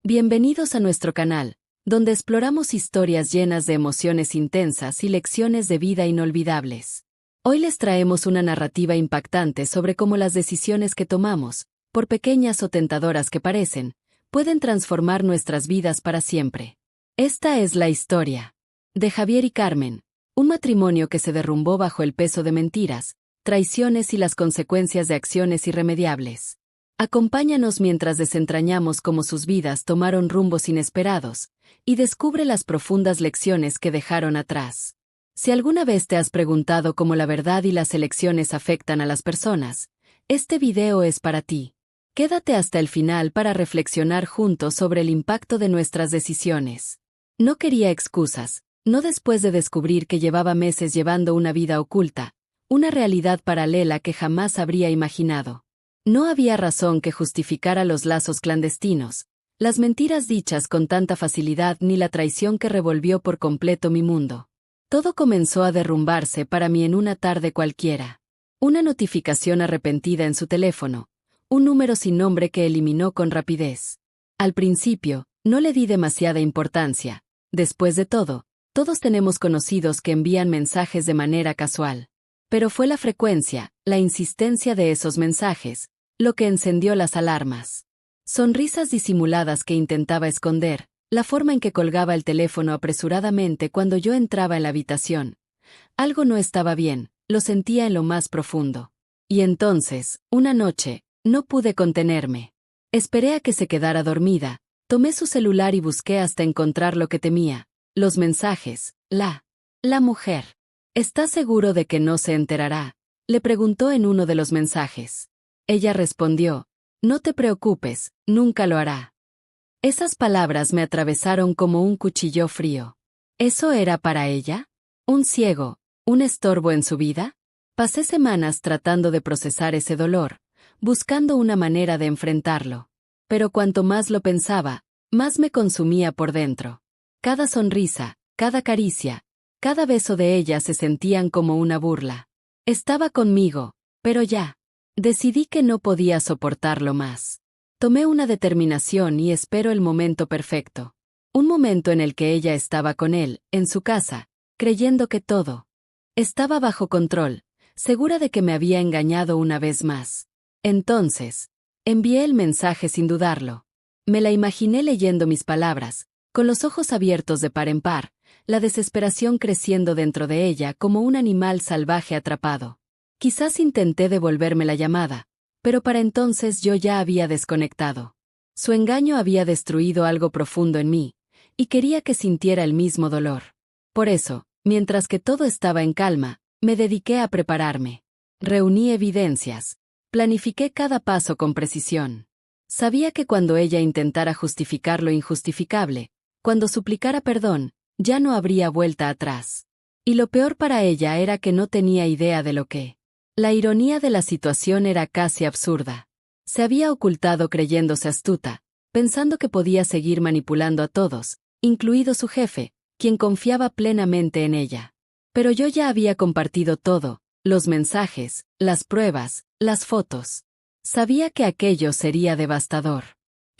Bienvenidos a nuestro canal, donde exploramos historias llenas de emociones intensas y lecciones de vida inolvidables. Hoy les traemos una narrativa impactante sobre cómo las decisiones que tomamos, por pequeñas o tentadoras que parecen, pueden transformar nuestras vidas para siempre. Esta es la historia de Javier y Carmen, un matrimonio que se derrumbó bajo el peso de mentiras, traiciones y las consecuencias de acciones irremediables. Acompáñanos mientras desentrañamos cómo sus vidas tomaron rumbos inesperados y descubre las profundas lecciones que dejaron atrás. Si alguna vez te has preguntado cómo la verdad y las elecciones afectan a las personas, este video es para ti. Quédate hasta el final para reflexionar juntos sobre el impacto de nuestras decisiones. No quería excusas, no después de descubrir que llevaba meses llevando una vida oculta, una realidad paralela que jamás habría imaginado. No había razón que justificara los lazos clandestinos, las mentiras dichas con tanta facilidad ni la traición que revolvió por completo mi mundo. Todo comenzó a derrumbarse para mí en una tarde cualquiera. Una notificación arrepentida en su teléfono, un número sin nombre que eliminó con rapidez. Al principio, no le di demasiada importancia. Después de todo, todos tenemos conocidos que envían mensajes de manera casual. Pero fue la frecuencia, la insistencia de esos mensajes, lo que encendió las alarmas. Sonrisas disimuladas que intentaba esconder, la forma en que colgaba el teléfono apresuradamente cuando yo entraba en la habitación. Algo no estaba bien, lo sentía en lo más profundo. Y entonces, una noche, no pude contenerme. Esperé a que se quedara dormida, tomé su celular y busqué hasta encontrar lo que temía, los mensajes, la mujer. ¿Estás seguro de que no se enterará?, le preguntó en uno de los mensajes. Ella respondió, no te preocupes, nunca lo hará. Esas palabras me atravesaron como un cuchillo frío. ¿Eso era para ella? ¿Un ciego, un estorbo en su vida? Pasé semanas tratando de procesar ese dolor, buscando una manera de enfrentarlo. Pero cuanto más lo pensaba, más me consumía por dentro. Cada sonrisa, cada caricia, cada beso de ella se sentían como una burla. Estaba conmigo, pero ya. Decidí que no podía soportarlo más. Tomé una determinación y espero el momento perfecto. Un momento en el que ella estaba con él, en su casa, creyendo que todo estaba bajo control, segura de que me había engañado una vez más. Entonces, envié el mensaje sin dudarlo. Me la imaginé leyendo mis palabras, con los ojos abiertos de par en par, la desesperación creciendo dentro de ella como un animal salvaje atrapado. Quizás intenté devolverme la llamada, pero para entonces yo ya había desconectado. Su engaño había destruido algo profundo en mí, y quería que sintiera el mismo dolor. Por eso, mientras que todo estaba en calma, me dediqué a prepararme. Reuní evidencias. Planifiqué cada paso con precisión. Sabía que cuando ella intentara justificar lo injustificable, cuando suplicara perdón, ya no habría vuelta atrás. Y lo peor para ella era que no tenía idea de lo que. La ironía de la situación era casi absurda. Se había ocultado creyéndose astuta, pensando que podía seguir manipulando a todos, incluido su jefe, quien confiaba plenamente en ella. Pero yo ya había compartido todo, los mensajes, las pruebas, las fotos. Sabía que aquello sería devastador.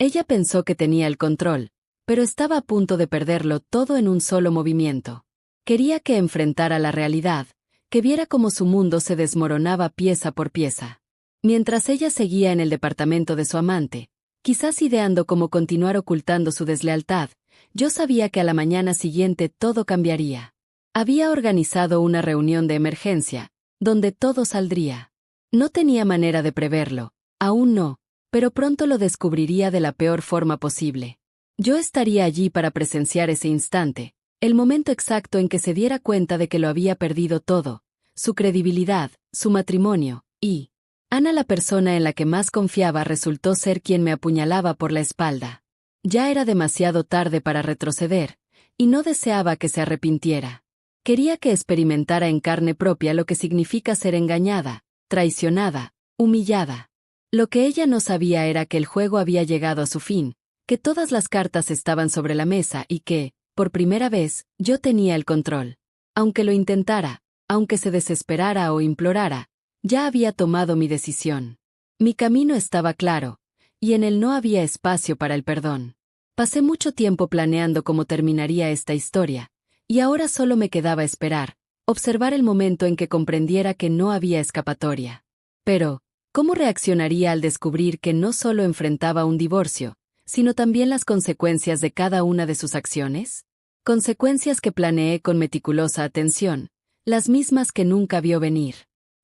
Ella pensó que tenía el control, pero estaba a punto de perderlo todo en un solo movimiento. Quería que enfrentara la realidad, que viera cómo su mundo se desmoronaba pieza por pieza. Mientras ella seguía en el departamento de su amante, quizás ideando cómo continuar ocultando su deslealtad, yo sabía que a la mañana siguiente todo cambiaría. Había organizado una reunión de emergencia, donde todo saldría. No tenía manera de preverlo, aún no, pero pronto lo descubriría de la peor forma posible. Yo estaría allí para presenciar ese instante, el momento exacto en que se diera cuenta de que lo había perdido todo, su credibilidad, su matrimonio, y Ana, la persona en la que más confiaba, resultó ser quien me apuñalaba por la espalda. Ya era demasiado tarde para retroceder, y no deseaba que se arrepintiera. Quería que experimentara en carne propia lo que significa ser engañada, traicionada, humillada. Lo que ella no sabía era que el juego había llegado a su fin, que todas las cartas estaban sobre la mesa y que, por primera vez, yo tenía el control. Aunque lo intentara, aunque se desesperara o implorara, ya había tomado mi decisión. Mi camino estaba claro, y en él no había espacio para el perdón. Pasé mucho tiempo planeando cómo terminaría esta historia, y ahora solo me quedaba esperar, observar el momento en que comprendiera que no había escapatoria. Pero, ¿cómo reaccionaría al descubrir que no solo enfrentaba un divorcio, sino también las consecuencias de cada una de sus acciones? Consecuencias que planeé con meticulosa atención, las mismas que nunca vio venir.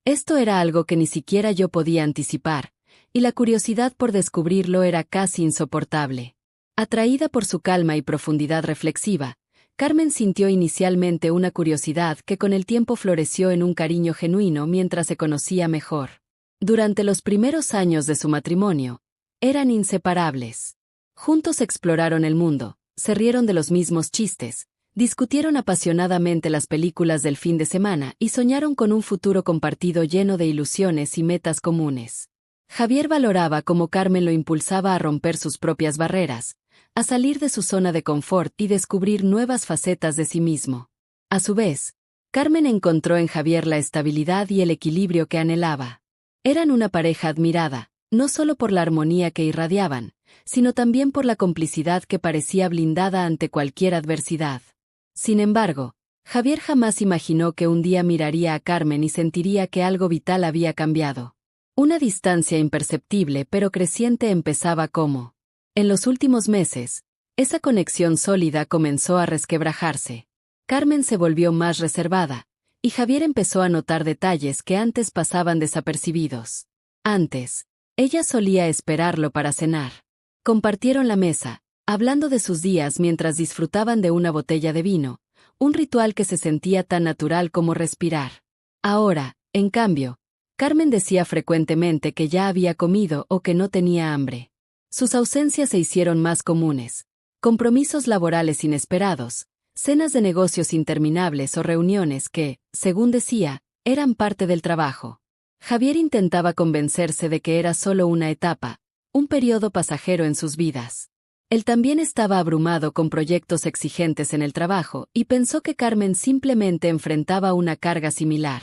Esto era algo que ni siquiera yo podía anticipar, y la curiosidad por descubrirlo era casi insoportable. Atraída por su calma y profundidad reflexiva, Carmen sintió inicialmente una curiosidad que con el tiempo floreció en un cariño genuino mientras se conocía mejor. Durante los primeros años de su matrimonio, eran inseparables. Juntos exploraron el mundo, se rieron de los mismos chistes, discutieron apasionadamente las películas del fin de semana y soñaron con un futuro compartido lleno de ilusiones y metas comunes. Javier valoraba cómo Carmen lo impulsaba a romper sus propias barreras, a salir de su zona de confort y descubrir nuevas facetas de sí mismo. A su vez, Carmen encontró en Javier la estabilidad y el equilibrio que anhelaba. Eran una pareja admirada, no solo por la armonía que irradiaban, sino también por la complicidad que parecía blindada ante cualquier adversidad. Sin embargo, Javier jamás imaginó que un día miraría a Carmen y sentiría que algo vital había cambiado. Una distancia imperceptible pero creciente empezaba como. En los últimos meses, esa conexión sólida comenzó a resquebrajarse. Carmen se volvió más reservada, y Javier empezó a notar detalles que antes pasaban desapercibidos. Antes, ella solía esperarlo para cenar. Compartieron la mesa, hablando de sus días mientras disfrutaban de una botella de vino, un ritual que se sentía tan natural como respirar. Ahora, en cambio, Carmen decía frecuentemente que ya había comido o que no tenía hambre. Sus ausencias se hicieron más comunes. Compromisos laborales inesperados, cenas de negocios interminables o reuniones que, según decía, eran parte del trabajo. Javier intentaba convencerse de que era solo una etapa, un periodo pasajero en sus vidas. Él también estaba abrumado con proyectos exigentes en el trabajo y pensó que Carmen simplemente enfrentaba una carga similar.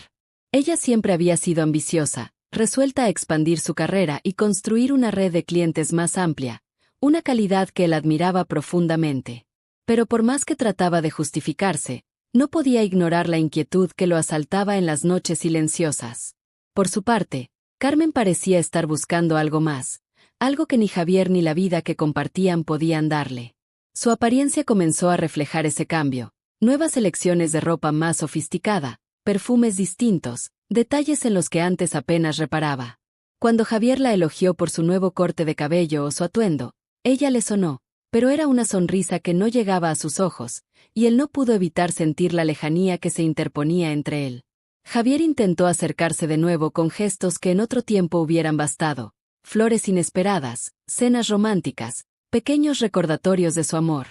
Ella siempre había sido ambiciosa, resuelta a expandir su carrera y construir una red de clientes más amplia, una calidad que él admiraba profundamente. Pero por más que trataba de justificarse, no podía ignorar la inquietud que lo asaltaba en las noches silenciosas. Por su parte, Carmen parecía estar buscando algo más, algo que ni Javier ni la vida que compartían podían darle. Su apariencia comenzó a reflejar ese cambio, nuevas elecciones de ropa más sofisticada, perfumes distintos, detalles en los que antes apenas reparaba. Cuando Javier la elogió por su nuevo corte de cabello o su atuendo, ella le sonó, pero era una sonrisa que no llegaba a sus ojos, y él no pudo evitar sentir la lejanía que se interponía entre él. Javier intentó acercarse de nuevo con gestos que en otro tiempo hubieran bastado, flores inesperadas, cenas románticas, pequeños recordatorios de su amor.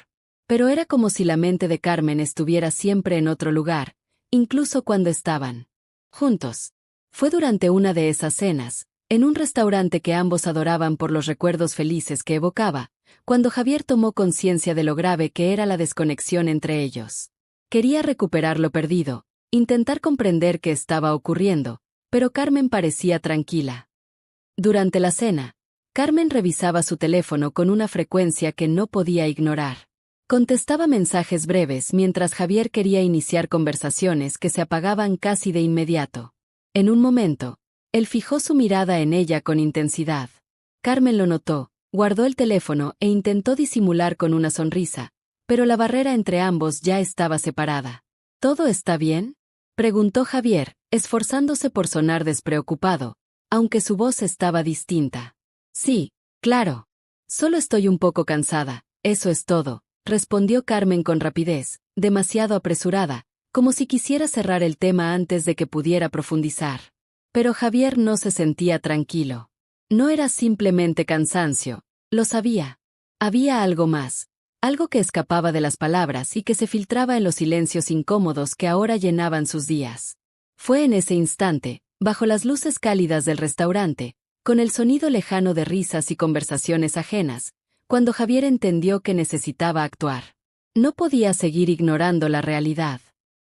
Pero era como si la mente de Carmen estuviera siempre en otro lugar, incluso cuando estaban juntos. Fue durante una de esas cenas, en un restaurante que ambos adoraban por los recuerdos felices que evocaba, cuando Javier tomó conciencia de lo grave que era la desconexión entre ellos. Quería recuperar lo perdido, intentar comprender qué estaba ocurriendo, pero Carmen parecía tranquila. Durante la cena, Carmen revisaba su teléfono con una frecuencia que no podía ignorar. Contestaba mensajes breves mientras Javier quería iniciar conversaciones que se apagaban casi de inmediato. En un momento, él fijó su mirada en ella con intensidad. Carmen lo notó, guardó el teléfono e intentó disimular con una sonrisa, pero la barrera entre ambos ya estaba separada. ¿Todo está bien?, preguntó Javier, esforzándose por sonar despreocupado, aunque su voz estaba distinta. Sí, claro. Solo estoy un poco cansada, eso es todo, respondió Carmen con rapidez, demasiado apresurada, como si quisiera cerrar el tema antes de que pudiera profundizar. Pero Javier no se sentía tranquilo. No era simplemente cansancio, lo sabía. Había algo más, algo que escapaba de las palabras y que se filtraba en los silencios incómodos que ahora llenaban sus días. Fue en ese instante, bajo las luces cálidas del restaurante, con el sonido lejano de risas y conversaciones ajenas, cuando Javier entendió que necesitaba actuar. No podía seguir ignorando la realidad.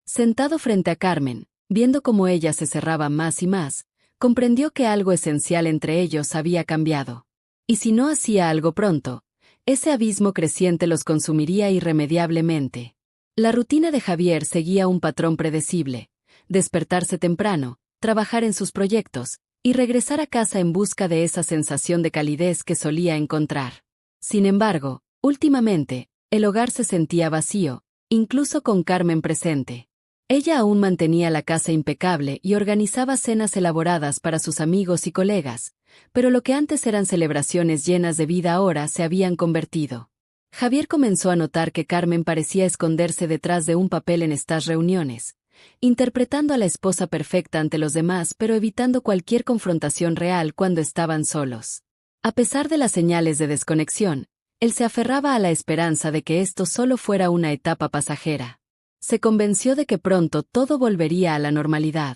Sentado frente a Carmen, viendo cómo ella se cerraba más y más, comprendió que algo esencial entre ellos había cambiado. Y si no hacía algo pronto, ese abismo creciente los consumiría irremediablemente. La rutina de Javier seguía un patrón predecible: despertarse temprano, trabajar en sus proyectos, y regresar a casa en busca de esa sensación de calidez que solía encontrar. Sin embargo, últimamente, el hogar se sentía vacío, incluso con Carmen presente. Ella aún mantenía la casa impecable y organizaba cenas elaboradas para sus amigos y colegas, pero lo que antes eran celebraciones llenas de vida ahora se habían convertido. Javier comenzó a notar que Carmen parecía esconderse detrás de un papel en estas reuniones, interpretando a la esposa perfecta ante los demás pero evitando cualquier confrontación real cuando estaban solos. A pesar de las señales de desconexión, él se aferraba a la esperanza de que esto solo fuera una etapa pasajera. Se convenció de que pronto todo volvería a la normalidad.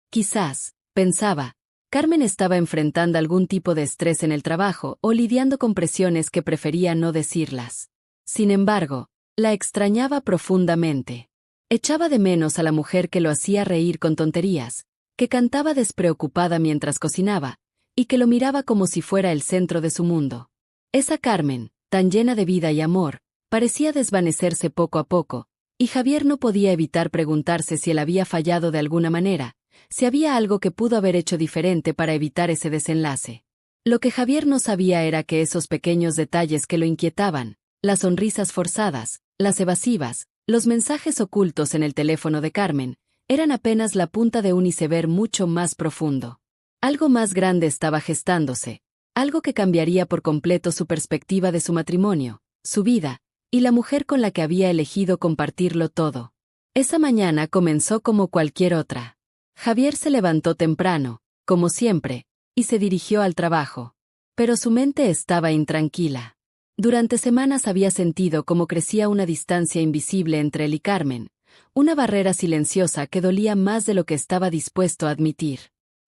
Quizás, pensaba, Carmen estaba enfrentando algún tipo de estrés en el trabajo o lidiando con presiones que prefería no decirlas. Sin embargo, la extrañaba profundamente. Echaba de menos a la mujer que lo hacía reír con tonterías, que cantaba despreocupada mientras cocinaba, y que lo miraba como si fuera el centro de su mundo. Esa Carmen, tan llena de vida y amor, parecía desvanecerse poco a poco, y Javier no podía evitar preguntarse si él había fallado de alguna manera, si había algo que pudo haber hecho diferente para evitar ese desenlace. Lo que Javier no sabía era que esos pequeños detalles que lo inquietaban, las sonrisas forzadas, las evasivas, los mensajes ocultos en el teléfono de Carmen, eran apenas la punta de un iceberg mucho más profundo. Algo más grande estaba gestándose, algo que cambiaría por completo su perspectiva de su matrimonio, su vida, y la mujer con la que había elegido compartirlo todo. Esa mañana comenzó como cualquier otra. Javier se levantó temprano, como siempre, y se dirigió al trabajo. Pero su mente estaba intranquila. Durante semanas había sentido cómo crecía una distancia invisible entre él y Carmen, una barrera silenciosa que dolía más de lo que estaba dispuesto a admitir.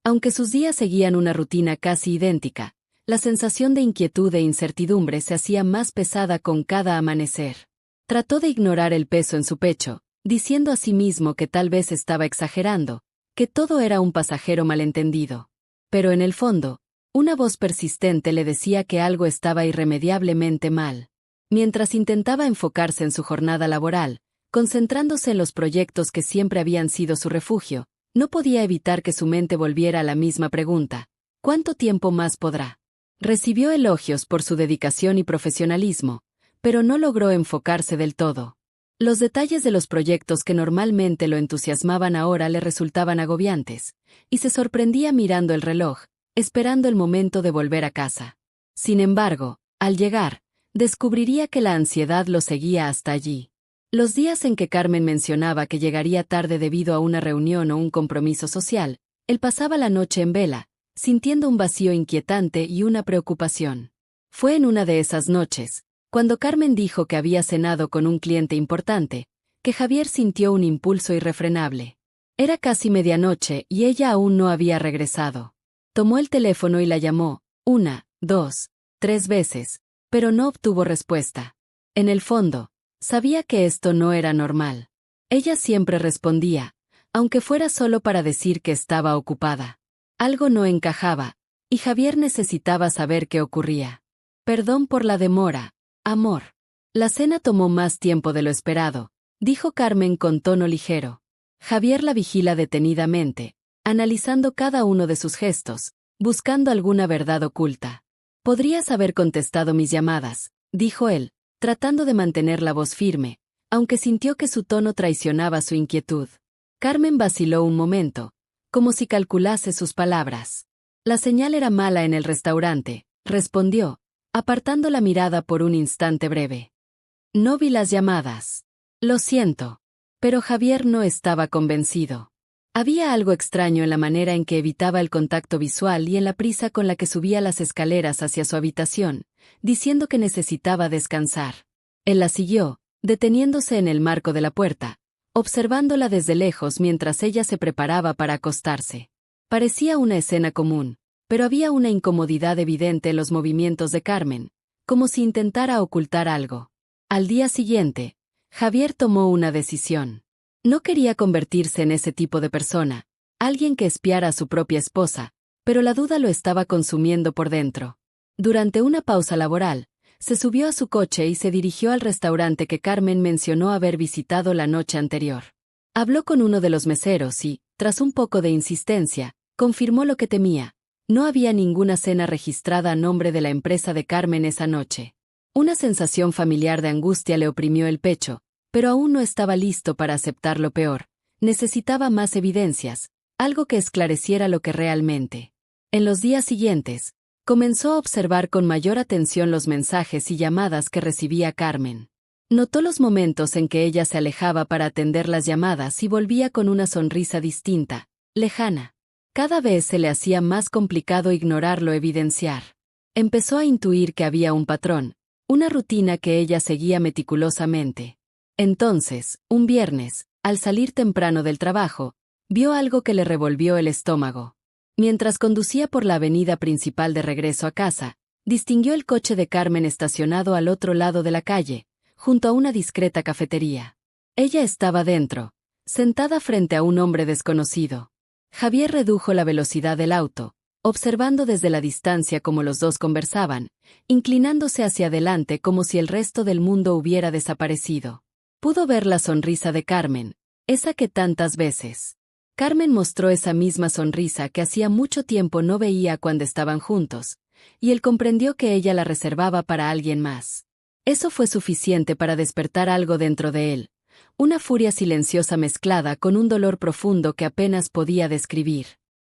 Aunque sus días seguían una rutina casi idéntica, la sensación de inquietud e incertidumbre se hacía más pesada con cada amanecer. Trató de ignorar el peso en su pecho, diciendo a sí mismo que tal vez estaba exagerando, que todo era un pasajero malentendido. Pero en el fondo, una voz persistente le decía que algo estaba irremediablemente mal. Mientras intentaba enfocarse en su jornada laboral, concentrándose en los proyectos que siempre habían sido su refugio, no podía evitar que su mente volviera a la misma pregunta: ¿cuánto tiempo más podrá? Recibió elogios por su dedicación y profesionalismo, pero no logró enfocarse del todo. Los detalles de los proyectos que normalmente lo entusiasmaban ahora le resultaban agobiantes, y se sorprendía mirando el reloj, esperando el momento de volver a casa. Sin embargo, al llegar, descubriría que la ansiedad lo seguía hasta allí. Los días en que Carmen mencionaba que llegaría tarde debido a una reunión o un compromiso social, él pasaba la noche en vela, sintiendo un vacío inquietante y una preocupación. Fue en una de esas noches, cuando Carmen dijo que había cenado con un cliente importante, que Javier sintió un impulso irrefrenable. Era casi medianoche y ella aún no había regresado. Tomó el teléfono y la llamó, 1, 2, 3 veces, pero no obtuvo respuesta. En el fondo, sabía que esto no era normal. Ella siempre respondía, aunque fuera solo para decir que estaba ocupada. Algo no encajaba, y Javier necesitaba saber qué ocurría. Perdón por la demora, amor. La cena tomó más tiempo de lo esperado, dijo Carmen con tono ligero. Javier la vigila detenidamente, analizando cada uno de sus gestos, buscando alguna verdad oculta. Podrías haber contestado mis llamadas, dijo él, tratando de mantener la voz firme, aunque sintió que su tono traicionaba su inquietud. Carmen vaciló un momento, como si calculase sus palabras. La señal era mala en el restaurante, respondió, apartando la mirada por un instante breve. No vi las llamadas. Lo siento. Pero Javier no estaba convencido. Había algo extraño en la manera en que evitaba el contacto visual y en la prisa con la que subía las escaleras hacia su habitación, diciendo que necesitaba descansar. Él la siguió, deteniéndose en el marco de la puerta, observándola desde lejos mientras ella se preparaba para acostarse. Parecía una escena común, pero había una incomodidad evidente en los movimientos de Carmen, como si intentara ocultar algo. Al día siguiente, Javier tomó una decisión. No quería convertirse en ese tipo de persona, alguien que espiara a su propia esposa, pero la duda lo estaba consumiendo por dentro. Durante una pausa laboral, se subió a su coche y se dirigió al restaurante que Carmen mencionó haber visitado la noche anterior. Habló con uno de los meseros y, tras un poco de insistencia, confirmó lo que temía. No había ninguna cena registrada a nombre de la empresa de Carmen esa noche. Una sensación familiar de angustia le oprimió el pecho, pero aún no estaba listo para aceptar lo peor. Necesitaba más evidencias, algo que esclareciera lo que realmente. En los días siguientes, comenzó a observar con mayor atención los mensajes y llamadas que recibía Carmen. Notó los momentos en que ella se alejaba para atender las llamadas y volvía con una sonrisa distinta, lejana. Cada vez se le hacía más complicado ignorarlo evidenciar. Empezó a intuir que había un patrón, una rutina que ella seguía meticulosamente. Entonces, un viernes, al salir temprano del trabajo, vio algo que le revolvió el estómago. Mientras conducía por la avenida principal de regreso a casa, distinguió el coche de Carmen estacionado al otro lado de la calle, junto a una discreta cafetería. Ella estaba dentro, sentada frente a un hombre desconocido. Javier redujo la velocidad del auto, observando desde la distancia cómo los dos conversaban, inclinándose hacia adelante como si el resto del mundo hubiera desaparecido. Pudo ver la sonrisa de Carmen, esa que tantas veces. Carmen mostró esa misma sonrisa que hacía mucho tiempo no veía cuando estaban juntos, y él comprendió que ella la reservaba para alguien más. Eso fue suficiente para despertar algo dentro de él, una furia silenciosa mezclada con un dolor profundo que apenas podía describir.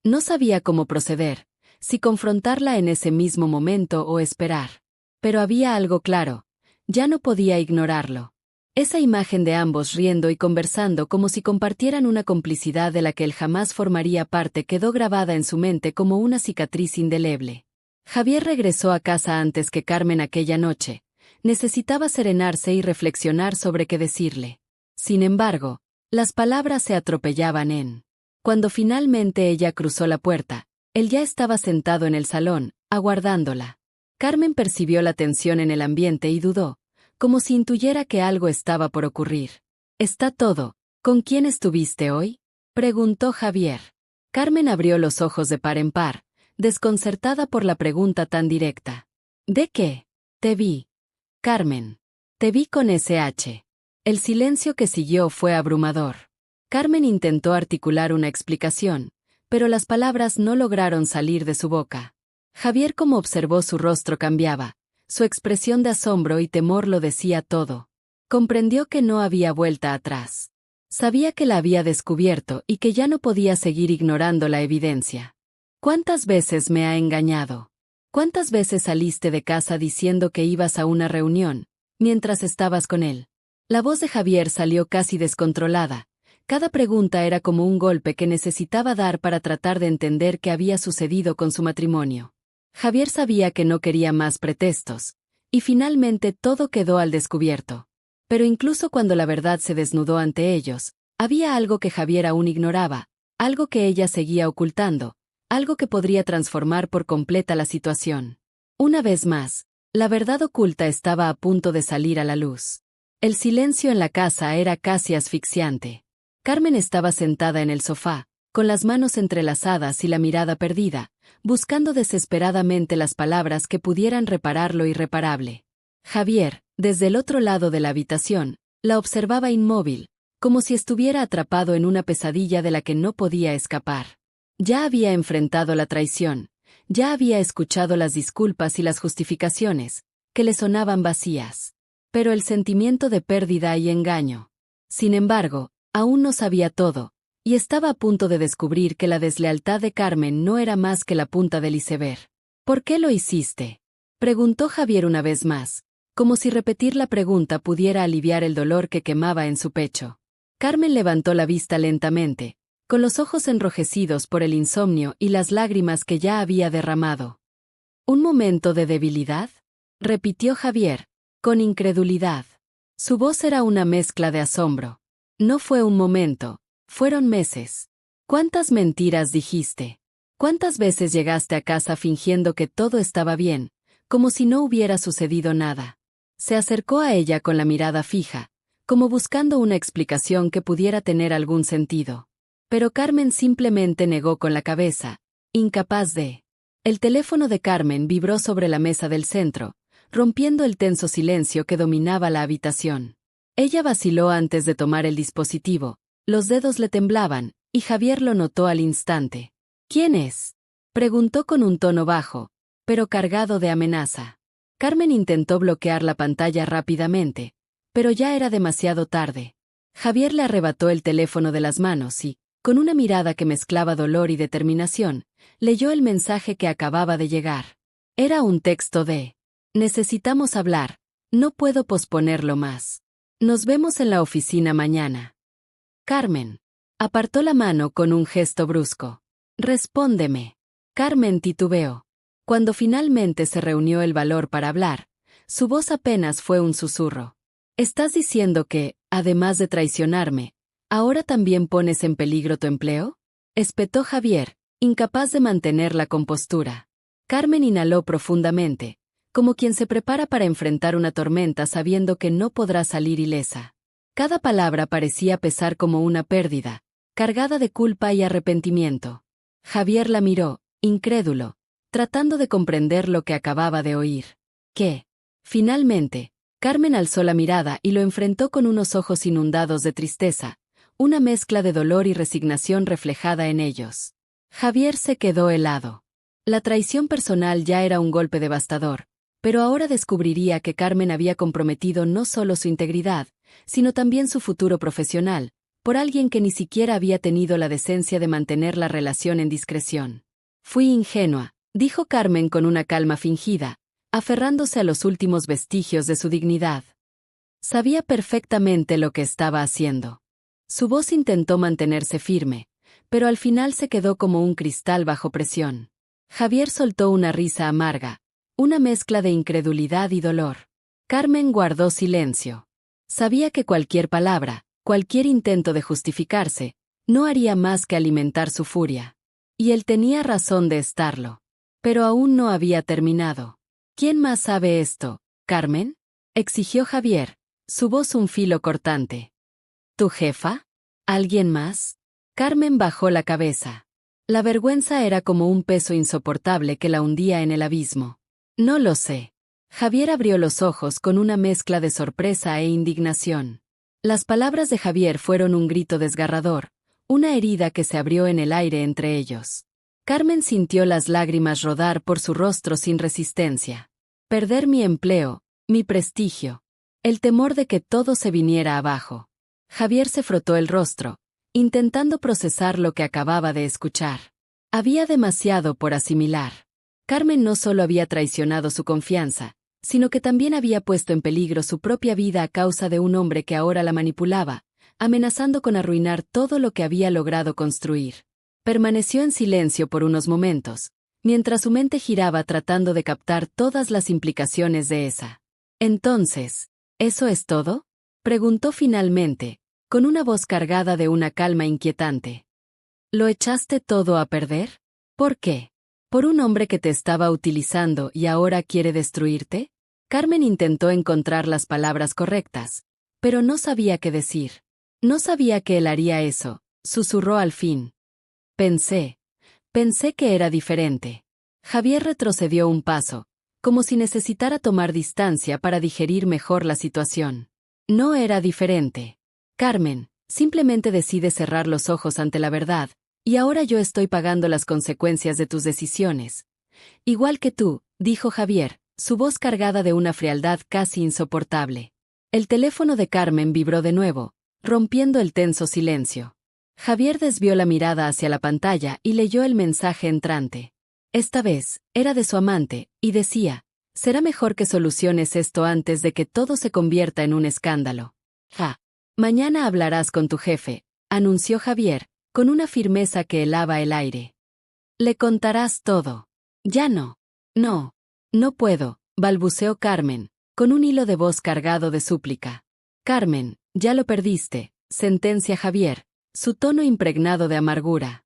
No sabía cómo proceder, si confrontarla en ese mismo momento o esperar. Pero había algo claro, ya no podía ignorarlo. Esa imagen de ambos riendo y conversando como si compartieran una complicidad de la que él jamás formaría parte quedó grabada en su mente como una cicatriz indeleble. Javier regresó a casa antes que Carmen aquella noche. Necesitaba serenarse y reflexionar sobre qué decirle. Sin embargo, las palabras se atropellaban. Cuando finalmente ella cruzó la puerta, él ya estaba sentado en el salón, aguardándola. Carmen percibió la tensión en el ambiente y dudó, como si intuyera que algo estaba por ocurrir. ¿Está todo? ¿Con quién estuviste hoy?, preguntó Javier. Carmen abrió los ojos de par en par, desconcertada por la pregunta tan directa. ¿De qué? Te vi. Carmen. Te vi con SH. El silencio que siguió fue abrumador. Carmen intentó articular una explicación, pero las palabras no lograron salir de su boca. Javier, como observó su rostro cambiaba, su expresión de asombro y temor lo decía todo. Comprendió que no había vuelta atrás. Sabía que la había descubierto y que ya no podía seguir ignorando la evidencia. ¿Cuántas veces me ha engañado? ¿Cuántas veces saliste de casa diciendo que ibas a una reunión, mientras estabas con él? La voz de Javier salió casi descontrolada. Cada pregunta era como un golpe que necesitaba dar para tratar de entender qué había sucedido con su matrimonio. Javier sabía que no quería más pretextos, y finalmente todo quedó al descubierto. Pero incluso cuando la verdad se desnudó ante ellos, había algo que Javier aún ignoraba, algo que ella seguía ocultando, algo que podría transformar por completa la situación. Una vez más, la verdad oculta estaba a punto de salir a la luz. El silencio en la casa era casi asfixiante. Carmen estaba sentada en el sofá, con las manos entrelazadas y la mirada perdida, buscando desesperadamente las palabras que pudieran reparar lo irreparable. Javier, desde el otro lado de la habitación, la observaba inmóvil, como si estuviera atrapado en una pesadilla de la que no podía escapar. Ya había enfrentado la traición, ya había escuchado las disculpas y las justificaciones, que le sonaban vacías. Pero el sentimiento de pérdida y engaño. Sin embargo, aún no sabía todo, y estaba a punto de descubrir que la deslealtad de Carmen no era más que la punta del iceberg. ¿Por qué lo hiciste?, preguntó Javier una vez más, como si repetir la pregunta pudiera aliviar el dolor que quemaba en su pecho. Carmen levantó la vista lentamente, con los ojos enrojecidos por el insomnio y las lágrimas que ya había derramado. ¿Un momento de debilidad?, repitió Javier, con incredulidad. Su voz era una mezcla de asombro. No fue un momento, fueron meses. ¿Cuántas mentiras dijiste? ¿Cuántas veces llegaste a casa fingiendo que todo estaba bien, como si no hubiera sucedido nada? Se acercó a ella con la mirada fija, como buscando una explicación que pudiera tener algún sentido. Pero Carmen simplemente negó con la cabeza, incapaz de. El teléfono de Carmen vibró sobre la mesa del centro, rompiendo el tenso silencio que dominaba la habitación. Ella vaciló antes de tomar el dispositivo, los dedos le temblaban, y Javier lo notó al instante. ¿Quién es?, preguntó con un tono bajo, pero cargado de amenaza. Carmen intentó bloquear la pantalla rápidamente, pero ya era demasiado tarde. Javier le arrebató el teléfono de las manos y, con una mirada que mezclaba dolor y determinación, leyó el mensaje que acababa de llegar. Era un texto de: necesitamos hablar, no puedo posponerlo más. Nos vemos en la oficina mañana. Carmen. Apartó la mano con un gesto brusco. Respóndeme. Carmen titubeó. Cuando finalmente se reunió el valor para hablar, su voz apenas fue un susurro. ¿Estás diciendo que, además de traicionarme, ahora también pones en peligro tu empleo?, espetó Javier, incapaz de mantener la compostura. Carmen inhaló profundamente, como quien se prepara para enfrentar una tormenta sabiendo que no podrá salir ilesa. Cada palabra parecía pesar como una pérdida, cargada de culpa y arrepentimiento. Javier la miró, incrédulo, tratando de comprender lo que acababa de oír. ¿Qué? Finalmente, Carmen alzó la mirada y lo enfrentó con unos ojos inundados de tristeza, una mezcla de dolor y resignación reflejada en ellos. Javier se quedó helado. La traición personal ya era un golpe devastador, pero ahora descubriría que Carmen había comprometido no solo su integridad, sino también su futuro profesional, por alguien que ni siquiera había tenido la decencia de mantener la relación en discreción. Fui ingenua, dijo Carmen con una calma fingida, aferrándose a los últimos vestigios de su dignidad. Sabía perfectamente lo que estaba haciendo. Su voz intentó mantenerse firme, pero al final se quedó como un cristal bajo presión. Javier soltó una risa amarga, una mezcla de incredulidad y dolor. Carmen guardó silencio. Sabía que cualquier palabra, cualquier intento de justificarse, no haría más que alimentar su furia. Y él tenía razón de estarlo. Pero aún no había terminado. ¿Quién más sabe esto, Carmen?, exigió Javier, su voz un filo cortante. ¿Tu jefa? ¿Alguien más? Carmen bajó la cabeza. La vergüenza era como un peso insoportable que la hundía en el abismo. No lo sé. Javier abrió los ojos con una mezcla de sorpresa e indignación. Las palabras de Javier fueron un grito desgarrador, una herida que se abrió en el aire entre ellos. Carmen sintió las lágrimas rodar por su rostro sin resistencia. Perder mi empleo, mi prestigio. El temor de que todo se viniera abajo. Javier se frotó el rostro, intentando procesar lo que acababa de escuchar. Había demasiado por asimilar. Carmen no solo había traicionado su confianza, sino que también había puesto en peligro su propia vida a causa de un hombre que ahora la manipulaba, amenazando con arruinar todo lo que había logrado construir. Permaneció en silencio por unos momentos, mientras su mente giraba tratando de captar todas las implicaciones de esa. Entonces, ¿eso es todo?, preguntó finalmente, con una voz cargada de una calma inquietante. ¿Lo echaste todo a perder? ¿Por qué? ¿Por un hombre que te estaba utilizando y ahora quiere destruirte? Carmen intentó encontrar las palabras correctas, pero no sabía qué decir. No sabía que él haría eso, susurró al fin. Pensé que era diferente. Javier retrocedió un paso, como si necesitara tomar distancia para digerir mejor la situación. No era diferente. Carmen, simplemente decide cerrar los ojos ante la verdad, y ahora yo estoy pagando las consecuencias de tus decisiones. Igual que tú, dijo Javier, su voz cargada de una frialdad casi insoportable. El teléfono de Carmen vibró de nuevo, rompiendo el tenso silencio. Javier desvió la mirada hacia la pantalla y leyó el mensaje entrante. Esta vez, era de su amante, y decía: será mejor que soluciones esto antes de que todo se convierta en un escándalo. Mañana hablarás con tu jefe, anunció Javier, con una firmeza que helaba el aire. Le contarás todo. Ya no. No puedo, balbuceó Carmen, con un hilo de voz cargado de súplica. Carmen, ya lo perdiste, sentencia Javier, su tono impregnado de amargura.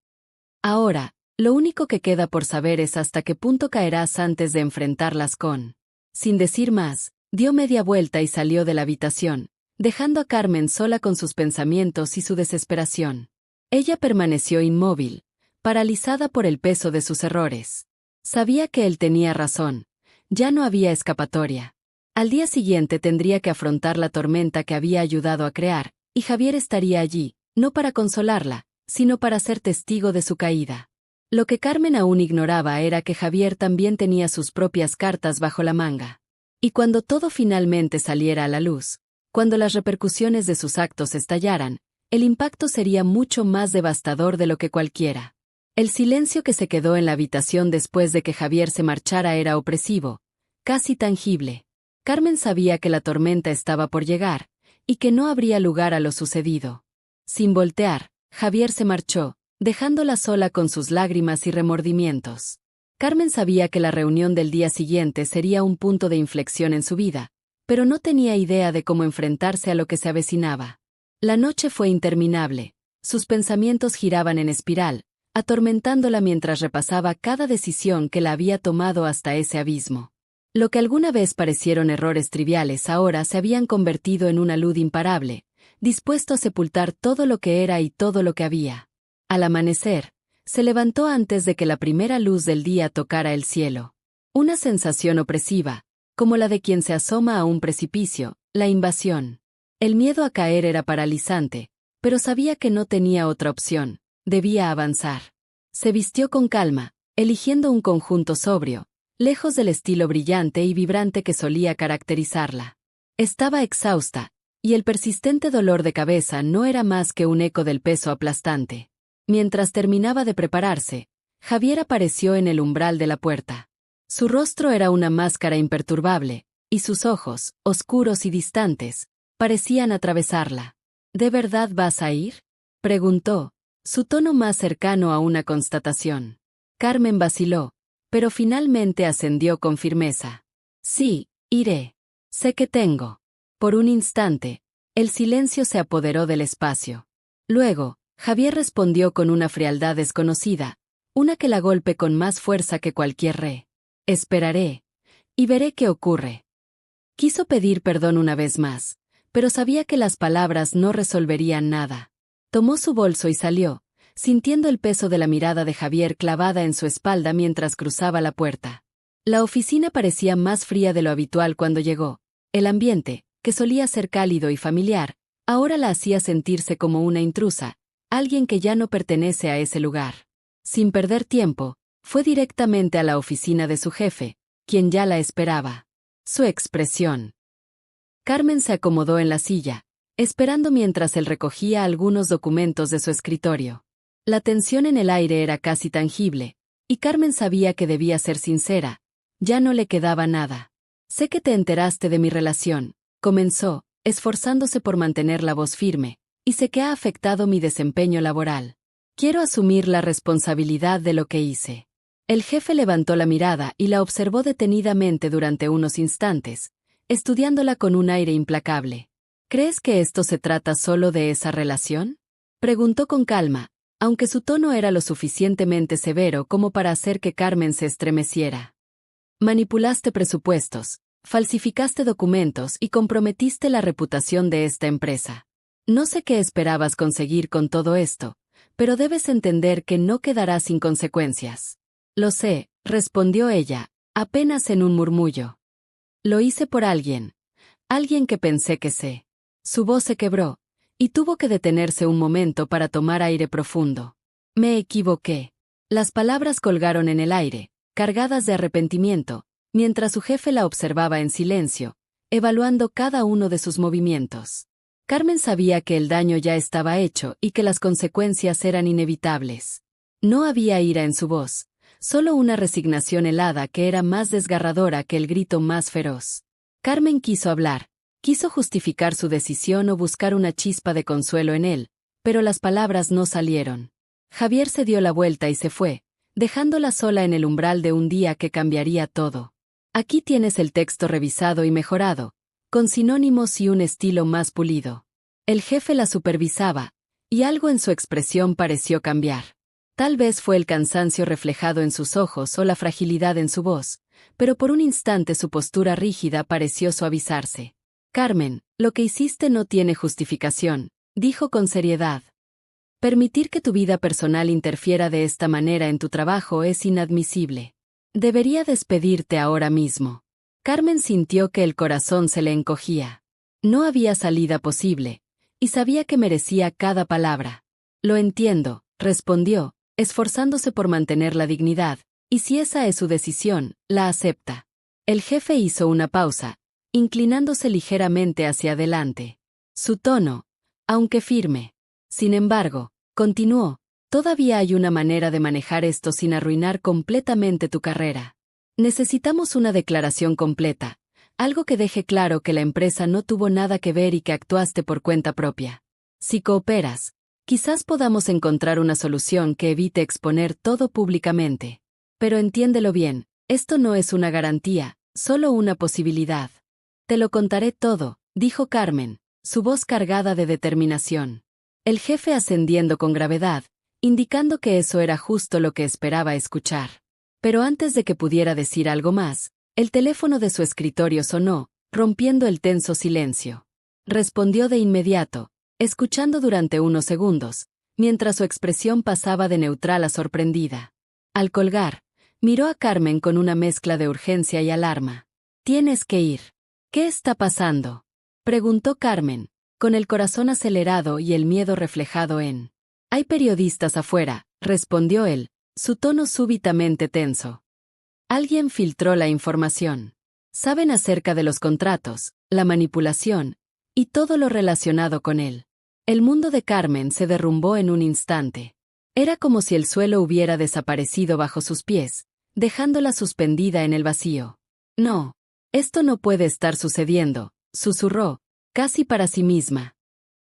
Ahora, lo único que queda por saber es hasta qué punto caerás antes de enfrentarlas con. Sin decir más, dio media vuelta y salió de la habitación, dejando a Carmen sola con sus pensamientos y su desesperación. Ella permaneció inmóvil, paralizada por el peso de sus errores. Sabía que él tenía razón. Ya no había escapatoria. Al día siguiente tendría que afrontar la tormenta que había ayudado a crear, y Javier estaría allí, no para consolarla, sino para ser testigo de su caída. Lo que Carmen aún ignoraba era que Javier también tenía sus propias cartas bajo la manga. Y cuando todo finalmente saliera a la luz, cuando las repercusiones de sus actos estallaran, el impacto sería mucho más devastador de lo que cualquiera. El silencio que se quedó en la habitación después de que Javier se marchara era opresivo, casi tangible. Carmen sabía que la tormenta estaba por llegar, y que no habría lugar a lo sucedido. Sin voltear, Javier se marchó, dejándola sola con sus lágrimas y remordimientos. Carmen sabía que la reunión del día siguiente sería un punto de inflexión en su vida, pero no tenía idea de cómo enfrentarse a lo que se avecinaba. La noche fue interminable. Sus pensamientos giraban en espiral, atormentándola mientras repasaba cada decisión que la había tomado hasta ese abismo. Lo que alguna vez parecieron errores triviales ahora se habían convertido en una luz imparable, dispuesto a sepultar todo lo que era y todo lo que había. Al amanecer, se levantó antes de que la primera luz del día tocara el cielo. Una sensación opresiva, como la de quien se asoma a un precipicio, la invasión. El miedo a caer era paralizante, pero sabía que no tenía otra opción, debía avanzar. Se vistió con calma, eligiendo un conjunto sobrio, lejos del estilo brillante y vibrante que solía caracterizarla. Estaba exhausta, y el persistente dolor de cabeza no era más que un eco del peso aplastante. Mientras terminaba de prepararse, Javier apareció en el umbral de la puerta. Su rostro era una máscara imperturbable, y sus ojos, oscuros y distantes, parecían atravesarla. ¿De verdad vas a ir?, preguntó, su tono más cercano a una constatación. Carmen vaciló, pero finalmente ascendió con firmeza. Sí, iré. Sé que tengo. Por un instante, el silencio se apoderó del espacio. Luego, Javier respondió con una frialdad desconocida, una que la golpe con más fuerza que cualquier re. Esperaré. Y veré qué ocurre. Quiso pedir perdón una vez más, pero sabía que las palabras no resolverían nada. Tomó su bolso y salió, sintiendo el peso de la mirada de Javier clavada en su espalda mientras cruzaba la puerta. La oficina parecía más fría de lo habitual cuando llegó. El ambiente, que solía ser cálido y familiar, ahora la hacía sentirse como una intrusa, alguien que ya no pertenece a ese lugar. Sin perder tiempo, fue directamente a la oficina de su jefe, quien ya la esperaba. Su expresión. Carmen se acomodó en la silla, esperando mientras él recogía algunos documentos de su escritorio. La tensión en el aire era casi tangible, y Carmen sabía que debía ser sincera. Ya no le quedaba nada. Sé que te enteraste de mi relación, comenzó, esforzándose por mantener la voz firme, y sé que ha afectado mi desempeño laboral. Quiero asumir la responsabilidad de lo que hice. El jefe levantó la mirada y la observó detenidamente durante unos instantes, estudiándola con un aire implacable. ¿Crees que esto se trata solo de esa relación?, preguntó con calma, aunque su tono era lo suficientemente severo como para hacer que Carmen se estremeciera. Manipulaste presupuestos, falsificaste documentos y comprometiste la reputación de esta empresa. No sé qué esperabas conseguir con todo esto, pero debes entender que no quedará sin consecuencias. Lo sé, respondió ella, apenas en un murmullo. Lo hice por alguien que pensé que sé. Su voz se quebró, y tuvo que detenerse un momento para tomar aire profundo. Me equivoqué. Las palabras colgaron en el aire, cargadas de arrepentimiento, mientras su jefe la observaba en silencio, evaluando cada uno de sus movimientos. Carmen sabía que el daño ya estaba hecho y que las consecuencias eran inevitables. No había ira en su voz, solo una resignación helada que era más desgarradora que el grito más feroz. Carmen quiso hablar, quiso justificar su decisión o buscar una chispa de consuelo en él, pero las palabras no salieron. Javier se dio la vuelta y se fue, dejándola sola en el umbral de un día que cambiaría todo. Aquí tienes el texto revisado y mejorado, con sinónimos y un estilo más pulido. El jefe la supervisaba, y algo en su expresión pareció cambiar. Tal vez fue el cansancio reflejado en sus ojos o la fragilidad en su voz, pero por un instante su postura rígida pareció suavizarse. Carmen, lo que hiciste no tiene justificación, dijo con seriedad. Permitir que tu vida personal interfiera de esta manera en tu trabajo es inadmisible. Debería despedirte ahora mismo. Carmen sintió que el corazón se le encogía. No había salida posible, y sabía que merecía cada palabra. Lo entiendo, respondió, esforzándose por mantener la dignidad, y si esa es su decisión, la acepta. El jefe hizo una pausa, inclinándose ligeramente hacia adelante. Su tono, aunque firme. Sin embargo, continuó, todavía hay una manera de manejar esto sin arruinar completamente tu carrera. Necesitamos una declaración completa, algo que deje claro que la empresa no tuvo nada que ver y que actuaste por cuenta propia. Si cooperas, quizás podamos encontrar una solución que evite exponer todo públicamente. Pero entiéndelo bien, esto no es una garantía, solo una posibilidad. Te lo contaré todo, dijo Carmen, su voz cargada de determinación. El jefe ascendiendo con gravedad, indicando que eso era justo lo que esperaba escuchar. Pero antes de que pudiera decir algo más, el teléfono de su escritorio sonó, rompiendo el tenso silencio. Respondió de inmediato, escuchando durante unos segundos, mientras su expresión pasaba de neutral a sorprendida. Al colgar, miró a Carmen con una mezcla de urgencia y alarma. «Tienes que ir». «¿Qué está pasando?», preguntó Carmen, con el corazón acelerado y el miedo reflejado en. «Hay periodistas afuera», respondió él, su tono súbitamente tenso. Alguien filtró la información. Saben acerca de los contratos, la manipulación, y todo lo relacionado con él. El mundo de Carmen se derrumbó en un instante. Era como si el suelo hubiera desaparecido bajo sus pies, dejándola suspendida en el vacío. «No, esto no puede estar sucediendo», susurró, casi para sí misma.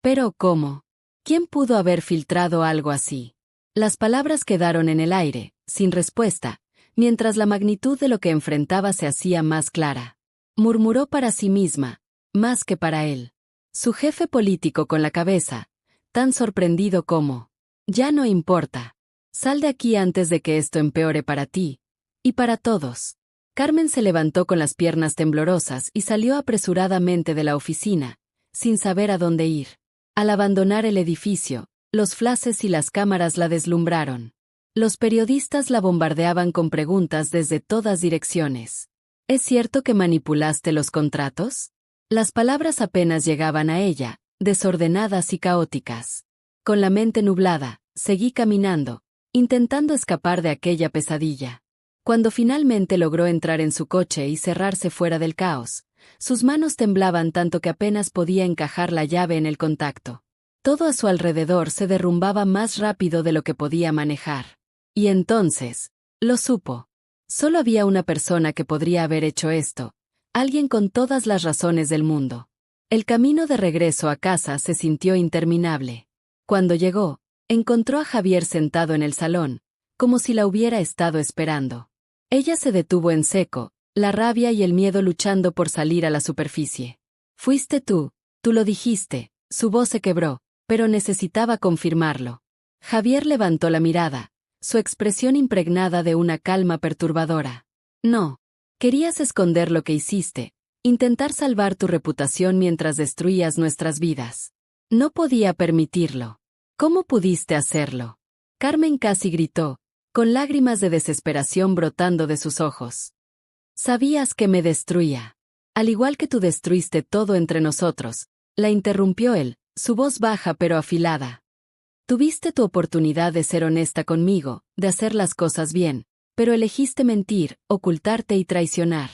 «¿Pero cómo? ¿Quién pudo haber filtrado algo así?». Las palabras quedaron en el aire, sin respuesta, mientras la magnitud de lo que enfrentaba se hacía más clara. Murmuró para sí misma, más que para él. Su jefe político con la cabeza, tan sorprendido como. «Ya no importa. Sal de aquí antes de que esto empeore para ti. Y para todos». Carmen se levantó con las piernas temblorosas y salió apresuradamente de la oficina, sin saber a dónde ir. Al abandonar el edificio, los flashes y las cámaras la deslumbraron. Los periodistas la bombardeaban con preguntas desde todas direcciones. ¿Es cierto que manipulaste los contratos? Las palabras apenas llegaban a ella, desordenadas y caóticas. Con la mente nublada, seguí caminando, intentando escapar de aquella pesadilla. Cuando finalmente logró entrar en su coche y cerrarse fuera del caos, sus manos temblaban tanto que apenas podía encajar la llave en el contacto. Todo a su alrededor se derrumbaba más rápido de lo que podía manejar. Y entonces, lo supo. Solo había una persona que podría haber hecho esto, alguien con todas las razones del mundo. El camino de regreso a casa se sintió interminable. Cuando llegó, encontró a Javier sentado en el salón, como si la hubiera estado esperando. Ella se detuvo en seco, la rabia y el miedo luchando por salir a la superficie. «Fuiste tú lo dijiste», su voz se quebró, pero necesitaba confirmarlo. Javier levantó la mirada, su expresión impregnada de una calma perturbadora. «No. Querías esconder lo que hiciste, intentar salvar tu reputación mientras destruías nuestras vidas. No podía permitirlo. ¿Cómo pudiste hacerlo?». Carmen casi gritó, con lágrimas de desesperación brotando de sus ojos. «Sabías que me destruía. Al igual que tú destruiste todo entre nosotros», la interrumpió él, su voz baja pero afilada. «Tuviste tu oportunidad de ser honesta conmigo, de hacer las cosas bien, pero elegiste mentir, ocultarte y traicionar.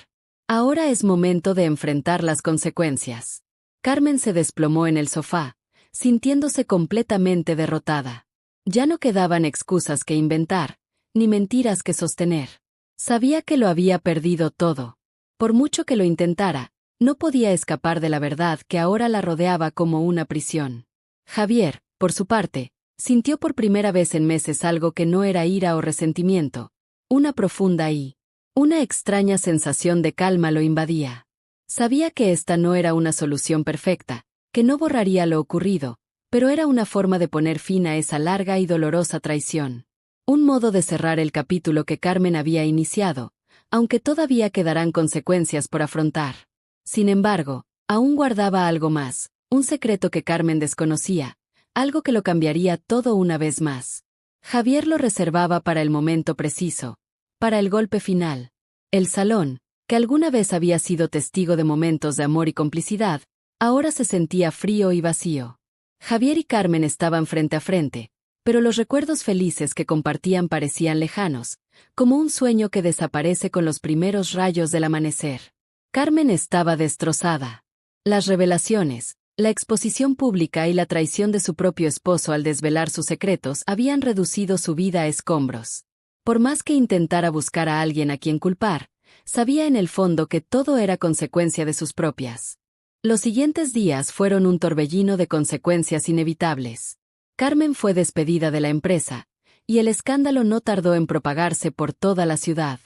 Ahora es momento de enfrentar las consecuencias». Carmen se desplomó en el sofá, sintiéndose completamente derrotada. Ya no quedaban excusas que inventar, ni mentiras que sostener. Sabía que lo había perdido todo. Por mucho que lo intentara, no podía escapar de la verdad que ahora la rodeaba como una prisión. Javier, por su parte, sintió por primera vez en meses algo que no era ira o resentimiento. Una profunda y una extraña sensación de calma lo invadía. Sabía que esta no era una solución perfecta, que no borraría lo ocurrido, pero era una forma de poner fin a esa larga y dolorosa traición. Un modo de cerrar el capítulo que Carmen había iniciado, aunque todavía quedarán consecuencias por afrontar. Sin embargo, aún guardaba algo más, un secreto que Carmen desconocía, algo que lo cambiaría todo una vez más. Javier lo reservaba para el momento preciso, para el golpe final. El salón, que alguna vez había sido testigo de momentos de amor y complicidad, ahora se sentía frío y vacío. Javier y Carmen estaban frente a frente, pero los recuerdos felices que compartían parecían lejanos, como un sueño que desaparece con los primeros rayos del amanecer. Carmen estaba destrozada. Las revelaciones, la exposición pública y la traición de su propio esposo al desvelar sus secretos habían reducido su vida a escombros. Por más que intentara buscar a alguien a quien culpar, sabía en el fondo que todo era consecuencia de sus propias. Los siguientes días fueron un torbellino de consecuencias inevitables. Carmen fue despedida de la empresa, y el escándalo no tardó en propagarse por toda la ciudad.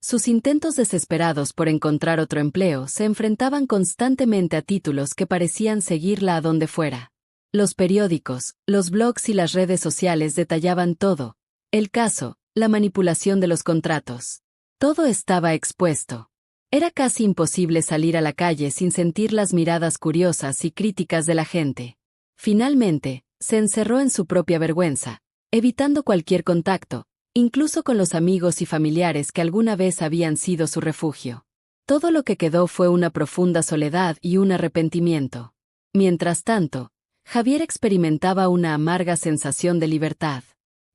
Sus intentos desesperados por encontrar otro empleo se enfrentaban constantemente a títulos que parecían seguirla a donde fuera. Los periódicos, los blogs y las redes sociales detallaban todo: el caso, la manipulación de los contratos. Todo estaba expuesto. Era casi imposible salir a la calle sin sentir las miradas curiosas y críticas de la gente. Finalmente, se encerró en su propia vergüenza, evitando cualquier contacto, incluso con los amigos y familiares que alguna vez habían sido su refugio. Todo lo que quedó fue una profunda soledad y un arrepentimiento. Mientras tanto, Javier experimentaba una amarga sensación de libertad.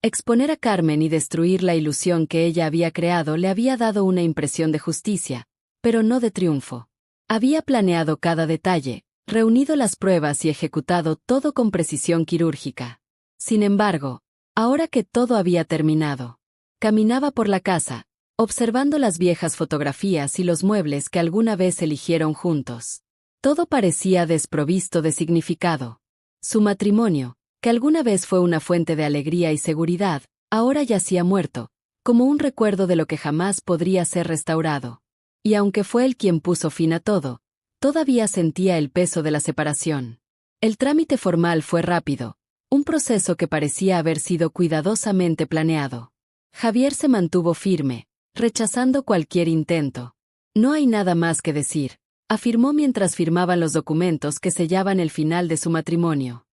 Exponer a Carmen y destruir la ilusión que ella había creado le había dado una impresión de justicia, pero no de triunfo. Había planeado cada detalle, reunido las pruebas y ejecutado todo con precisión quirúrgica. Sin embargo, ahora que todo había terminado, caminaba por la casa, observando las viejas fotografías y los muebles que alguna vez eligieron juntos. Todo parecía desprovisto de significado. Su matrimonio, que alguna vez fue una fuente de alegría y seguridad, ahora yacía muerto, como un recuerdo de lo que jamás podría ser restaurado. Y aunque fue él quien puso fin a todo, todavía sentía el peso de la separación. El trámite formal fue rápido, un proceso que parecía haber sido cuidadosamente planeado. Javier se mantuvo firme, rechazando cualquier intento. No hay nada más que decir, afirmó mientras firmaban los documentos que sellaban el final de su matrimonio.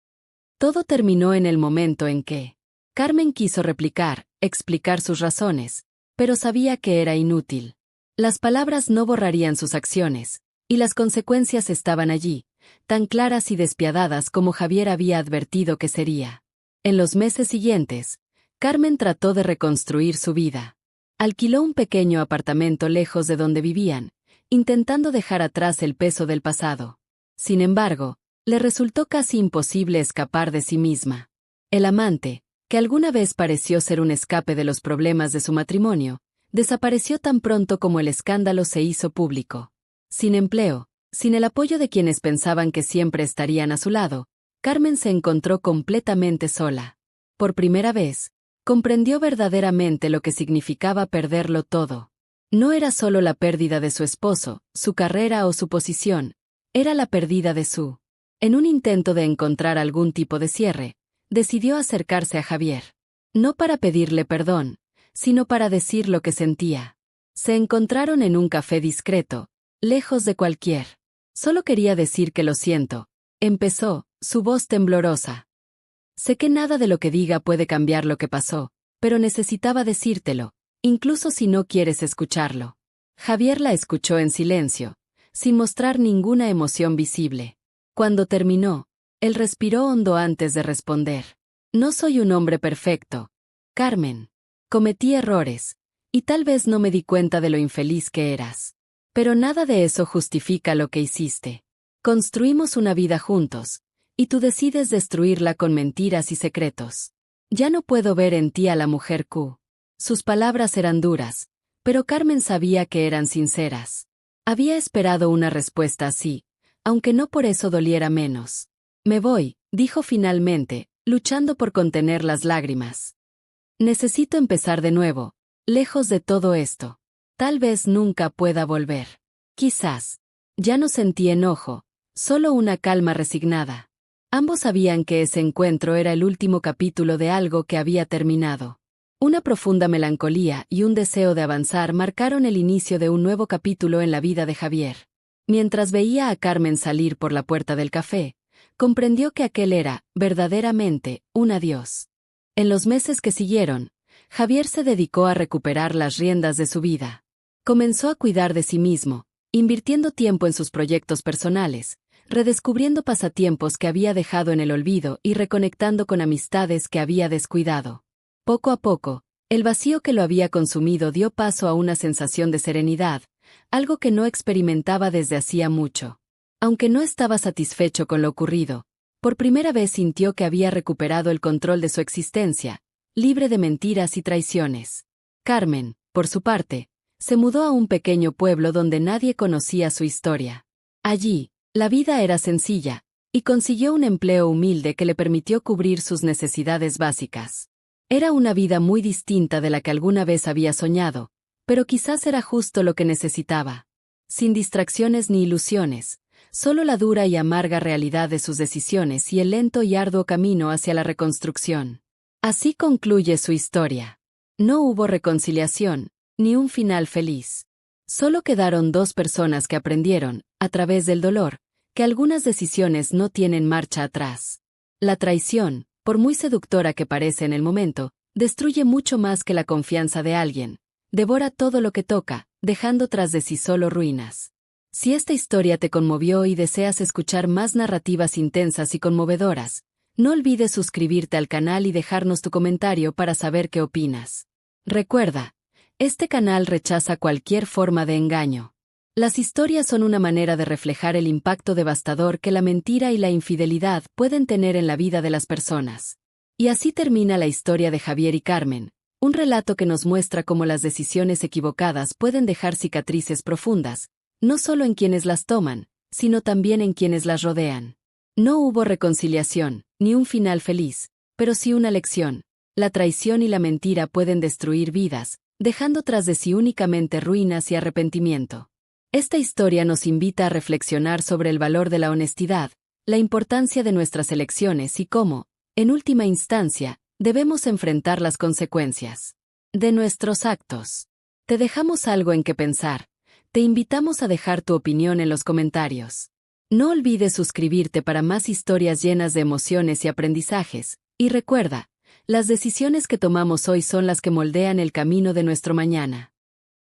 Todo terminó en el momento en que Carmen quiso replicar, explicar sus razones, pero sabía que era inútil. Las palabras no borrarían sus acciones, y las consecuencias estaban allí, tan claras y despiadadas como Javier había advertido que sería. En los meses siguientes, Carmen trató de reconstruir su vida. Alquiló un pequeño apartamento lejos de donde vivían, intentando dejar atrás el peso del pasado. Sin embargo, le resultó casi imposible escapar de sí misma. El amante, que alguna vez pareció ser un escape de los problemas de su matrimonio, desapareció tan pronto como el escándalo se hizo público. Sin empleo, sin el apoyo de quienes pensaban que siempre estarían a su lado, Carmen se encontró completamente sola. Por primera vez, comprendió verdaderamente lo que significaba perderlo todo. No era solo la pérdida de su esposo, su carrera o su posición, era la pérdida de su. En un intento de encontrar algún tipo de cierre, decidió acercarse a Javier. No para pedirle perdón, sino para decir lo que sentía. Se encontraron en un café discreto, lejos de cualquier. Solo quería decir que lo siento, empezó, su voz temblorosa. Sé que nada de lo que diga puede cambiar lo que pasó, pero necesitaba decírtelo, incluso si no quieres escucharlo. Javier la escuchó en silencio, sin mostrar ninguna emoción visible. Cuando terminó, él respiró hondo antes de responder. No soy un hombre perfecto, Carmen. Cometí errores, y tal vez no me di cuenta de lo infeliz que eras. Pero nada de eso justifica lo que hiciste. Construimos una vida juntos, y tú decides destruirla con mentiras y secretos. Ya no puedo ver en ti a la mujer Q. Sus palabras eran duras, pero Carmen sabía que eran sinceras. Había esperado una respuesta así, aunque no por eso doliera menos. Me voy, dijo finalmente, luchando por contener las lágrimas. Necesito empezar de nuevo, lejos de todo esto. Tal vez nunca pueda volver. Quizás. Ya no sentí enojo, solo una calma resignada. Ambos sabían que ese encuentro era el último capítulo de algo que había terminado. Una profunda melancolía y un deseo de avanzar marcaron el inicio de un nuevo capítulo en la vida de Javier. Mientras veía a Carmen salir por la puerta del café, comprendió que aquel era, verdaderamente, un adiós. En los meses que siguieron, Javier se dedicó a recuperar las riendas de su vida. Comenzó a cuidar de sí mismo, invirtiendo tiempo en sus proyectos personales, redescubriendo pasatiempos que había dejado en el olvido y reconectando con amistades que había descuidado. Poco a poco, el vacío que lo había consumido dio paso a una sensación de serenidad, algo que no experimentaba desde hacía mucho. Aunque no estaba satisfecho con lo ocurrido, por primera vez sintió que había recuperado el control de su existencia, libre de mentiras y traiciones. Carmen, por su parte, se mudó a un pequeño pueblo donde nadie conocía su historia. Allí, la vida era sencilla, y consiguió un empleo humilde que le permitió cubrir sus necesidades básicas. Era una vida muy distinta de la que alguna vez había soñado, pero quizás era justo lo que necesitaba. Sin distracciones ni ilusiones, solo la dura y amarga realidad de sus decisiones y el lento y arduo camino hacia la reconstrucción. Así concluye su historia. No hubo reconciliación, ni un final feliz. Solo quedaron dos personas que aprendieron, a través del dolor, que algunas decisiones no tienen marcha atrás. La traición, por muy seductora que parece en el momento, destruye mucho más que la confianza de alguien. Devora todo lo que toca, dejando tras de sí solo ruinas. Si esta historia te conmovió y deseas escuchar más narrativas intensas y conmovedoras, no olvides suscribirte al canal y dejarnos tu comentario para saber qué opinas. Recuerda, este canal rechaza cualquier forma de engaño. Las historias son una manera de reflejar el impacto devastador que la mentira y la infidelidad pueden tener en la vida de las personas. Y así termina la historia de Javier y Carmen, un relato que nos muestra cómo las decisiones equivocadas pueden dejar cicatrices profundas, no solo en quienes las toman, sino también en quienes las rodean. No hubo reconciliación, ni un final feliz, pero sí una lección. La traición y la mentira pueden destruir vidas, dejando tras de sí únicamente ruinas y arrepentimiento. Esta historia nos invita a reflexionar sobre el valor de la honestidad, la importancia de nuestras elecciones y cómo, en última instancia, debemos enfrentar las consecuencias de nuestros actos. Te dejamos algo en que pensar. Te invitamos a dejar tu opinión en los comentarios. No olvides suscribirte para más historias llenas de emociones y aprendizajes, y recuerda, las decisiones que tomamos hoy son las que moldean el camino de nuestro mañana.